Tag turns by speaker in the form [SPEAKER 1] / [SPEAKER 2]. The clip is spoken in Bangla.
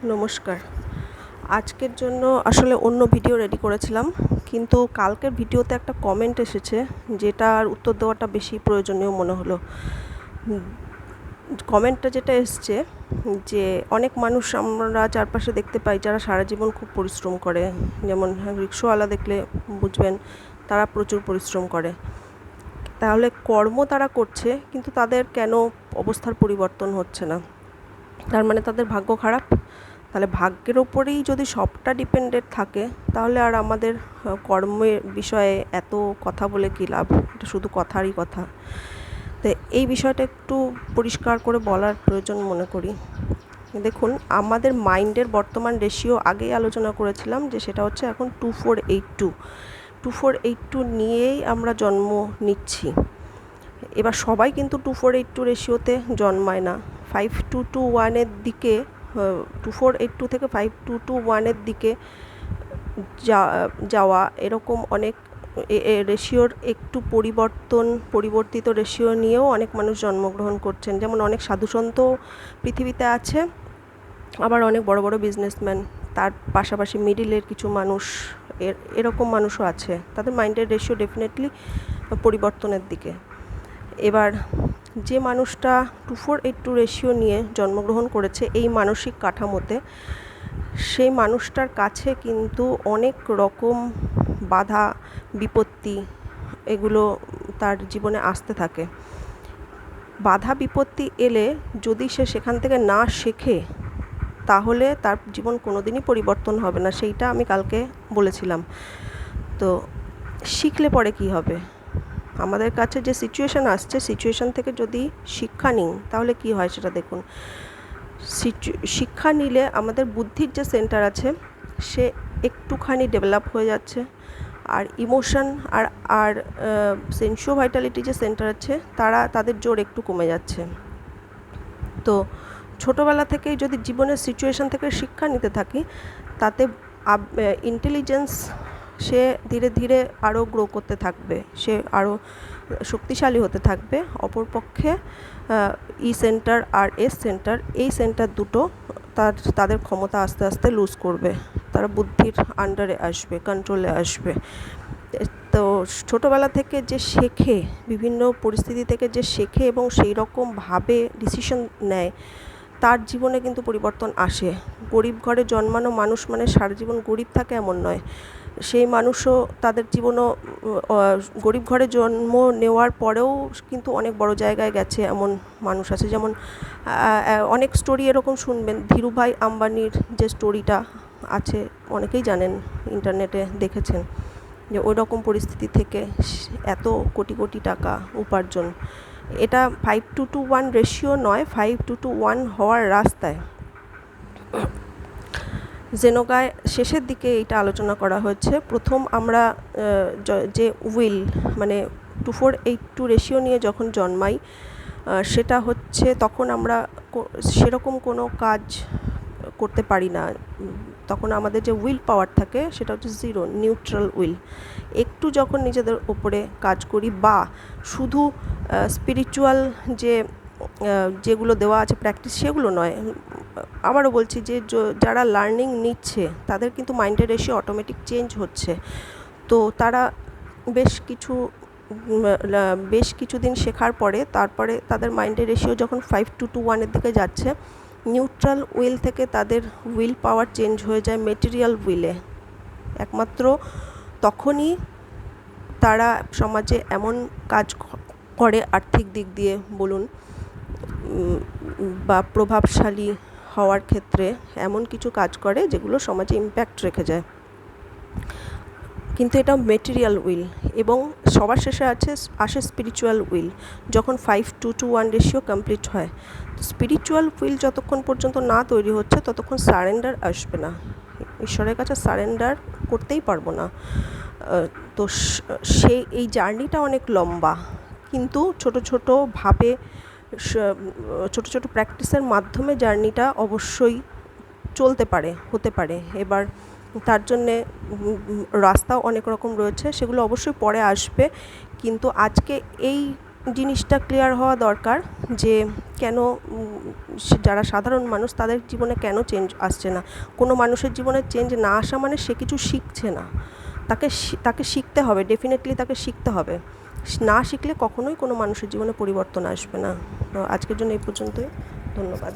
[SPEAKER 1] নমস্কার। আজকের জন্য আসলে অন্য ভিডিও রেডি করেছিলাম, কিন্তু কালকের ভিডিওতে একটা কমেন্ট এসেছে যেটার উত্তর দেওয়াটা বেশি প্রয়োজনীয় মনে হলো। কমেন্টটা যেটা এসছে যে অনেক মানুষ আমরা চারপাশে দেখতে পাই যারা সারা জীবন খুব পরিশ্রম করে, যেমন রিক্সাওয়ালা দেখলে বুঝবেন তারা প্রচুর পরিশ্রম করে। তাহলে কর্ম তারা করছে, কিন্তু তাদের কেন অবস্থার পরিবর্তন হচ্ছে না? তার মানে তাদের ভাগ্য খারাপ? তাহলে ভাগ্যের ওপরেই যদি সবটা ডিপেন্ডেন্ট থাকে, তাহলে আর আমাদের কর্মের বিষয়ে এত কথা বলে কী লাভ? এটা শুধু কথারই কথা। তো এই বিষয়টা একটু পরিষ্কার করে বলার প্রয়োজন মনে করি। দেখুন, আমাদের মাইন্ডের বর্তমান রেশিও আগেই আলোচনা করেছিলাম যে সেটা হচ্ছে এখন 2482 2482 নিয়েই আমরা জন্ম নিচ্ছি। এবার সবাই কিন্তু 2482 রেশিওতে জন্মায় না। 5221-এর দিকে 2482 থেকে 5221-এর দিকে যাওয়া এরকম অনেক রেশিওর একটু পরিবর্তিত রেশিও নিয়েও অনেক মানুষ জন্মগ্রহণ করছেন। যেমন অনেক সাধুসন্ত পৃথিবীতে আছে, আবার অনেক বড় বড় বিজনেসম্যান, তার পাশাপাশি মিডিলের কিছু মানুষ, এরকম মানুষও আছে। তাদের মাইন্ডের রেশিও ডেফিনেটলি পরিবর্তনের দিকে। এবার যে মানুষটা 2482 রেশিও নিয়ে জন্মগ্রহণ করেছে এই মানসিক কাঠামোতে, সেই মানুষটার কাছে কিন্তু অনেক রকম বাধা বিপত্তি এগুলো তার জীবনে আসতে থাকে। বাধা বিপত্তি এলে যদি সে সেখান থেকে না শেখে, তাহলে তার জীবন কোনোদিনই পরিবর্তন হবে না। সেইটা আমি কালকে বলেছিলাম। তো শিখলে পরে কি হবে? আমাদের কাছে যে সিচুয়েশান আসছে, সিচুয়েশান থেকে যদি শিক্ষা নিই তাহলে কি হয় সেটা দেখুন। শিক্ষা নিলে আমাদের বুদ্ধির যে সেন্টার আছে সে একটুখানি ডেভেলপ হয়ে যাচ্ছে, আর ইমোশন আর সেন্সুয়াল ভাইটালিটি যে সেন্টার আছে তাদের জোর একটু কমে যাচ্ছে। তো ছোটোবেলা থেকেই যদি জীবনের সিচুয়েশান থেকে শিক্ষা নিতে থাকি, তাতে ইন্টেলিজেন্স সে ধীরে ধীরে আরও গ্রো করতে থাকবে, সে আরও শক্তিশালী হতে থাকবে। অপরপক্ষে ই সেন্টার আর এস সেন্টার, এই সেন্টার দুটো তাদের ক্ষমতা আস্তে আস্তে লুজ করবে, তারা বুদ্ধির আন্ডারে আসবে, কন্ট্রোলে আসবে। তো ছোটোবেলা থেকে যে শেখে, বিভিন্ন পরিস্থিতি থেকে যে শেখে এবং সেই রকমভাবে ডিসিশন নেয়, তার জীবনে কিন্তু পরিবর্তন আসে। গরিব ঘরে জন্মানো মানুষ মানে সারা জীবন গরিব থাকে এমন নয়। সেই মানুষও তাদের জীবনও গরিব ঘরে জন্ম নেওয়ার পরেও কিন্তু অনেক বড় জায়গায় গেছে এমন মানুষ আছে। যেমন অনেক স্টোরি এরকম শুনবেন, ধীরুভাই আম্বানির যে স্টোরিটা আছে অনেকেই জানেন, ইন্টারনেটে দেখেছেন, যে ওই রকম পরিস্থিতি থেকে এত কোটি কোটি টাকা উপার্জন। এটা 5221 রেশিও নয়, 5221 হওয়ার রাস্তায়। জেনোগায় শেষের দিকে এইটা আলোচনা করা হয়েছে। প্রথম আমরা যে উইল মানে 2482 রেশিও নিয়ে যখন জন্মাই, সেটা হচ্ছে তখন আমরা সেরকম কোনো কাজ করতে পারি না। তখন আমাদের যে উইল পাওয়ার থাকে সেটা হচ্ছে জিরো, নিউট্রাল উইল। একটু যখন নিজেদের ওপরে কাজ করি বা শুধু স্পিরিচুয়াল যেগুলো দেওয়া আছে প্র্যাকটিস, সেগুলো নয়, আবারও বলছি যে যারা লার্নিং নিচ্ছে তাদের কিন্তু মাইন্ডের রেশিও অটোমেটিক চেঞ্জ হচ্ছে। তো তারা বেশ কিছুদিন শেখার পরে তারপরে তাদের মাইন্ডের রেশিও যখন 5221-এর দিকে যাচ্ছে, নিউট্রাল উইল থেকে তাদের উইল পাওয়ার চেঞ্জ হয়ে যায় মেটেরিয়াল উইলে। একমাত্র তখনই তারা সমাজে এমন কাজ করে, আর্থিক দিক দিয়ে বলুন বা প্রভাবশালী হওয়ার ক্ষেত্রে এমন কিছু কাজ করে যেগুলো সমাজে ইম্প্যাক্ট রেখে যায়। কিন্তু এটা মেটেরিয়াল উইল। এবং সবার শেষে আসে স্পিরিচুয়াল উইল, যখন 5221 রেশিও কমপ্লিট হয়। স্পিরিচুয়াল উইল যতক্ষণ পর্যন্ত না তৈরি হচ্ছে ততক্ষণ সারেন্ডার আসবে না। ঈশ্বরের কাছে সারেন্ডার করতেই পারবো না। তো এই জার্নিটা অনেক লম্বা, কিন্তু ছোট ছোট প্র্যাকটিসের মাধ্যমে জার্নিটা অবশ্যই হতে পারে। এবার তার জন্যে রাস্তাও অনেক রকম রয়েছে, সেগুলো অবশ্যই পরে আসবে। কিন্তু আজকে এই জিনিসটা ক্লিয়ার হওয়া দরকার যে কেন যারা সাধারণ মানুষ তাদের জীবনে কেন চেঞ্জ আসছে না। কোনো মানুষের জীবনে চেঞ্জ না আসা মানে সে কিছু শিখছে না। তাকে শিখতে হবে, ডেফিনেটলি তাকে শিখতে হবে। না শিখলে কখনোই কোনো মানুষের জীবনে পরিবর্তন আসবে না। তো আজকের জন্য এই পর্যন্তই, ধন্যবাদ।